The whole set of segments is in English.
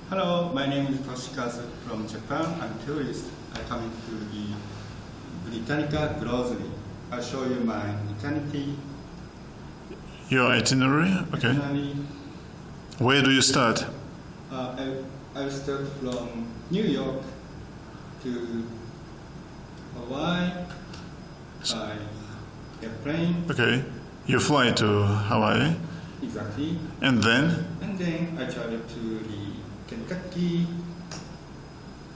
Hello, my name is Toshikazu from Japan. I'm tourist. I come to the Britannica grocery. I'll show you my itinerary. Your itinerary? Okay. Where do you start? I'll start from New York to Hawaii by airplane. Okay. You fly to Hawaii. Exactly. And then? And then I travel to the Kentucky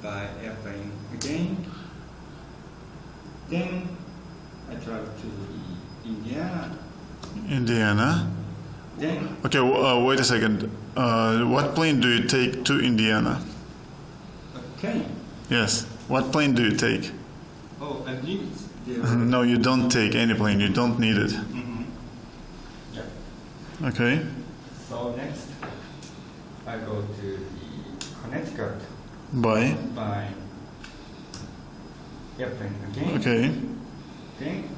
by airplane again. Then I travel to the Indiana. Indiana. Then Okay, wait a second. What plane do you take to Indiana? a plane. Yes. What plane do you take? Oh, I believe it's there. No, you don't take any plane. You don't need it. Yeah. Okay. So next, I go to the Connecticut Bye. by airplane again. Okay. Then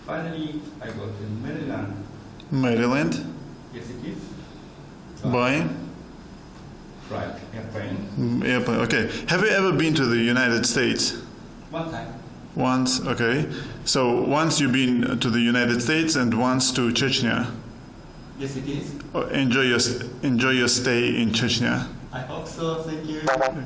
finally, I go to Maryland. Maryland. Yes, it is. Bye. Flight, airplane. Airplane. Okay. Have you ever been to the United States? One time. Once. Okay. So once you've been to the United States and once to Chechnya. Yes, it is. Enjoy your stay in Chechnya. I hope so. Thank you. Okay.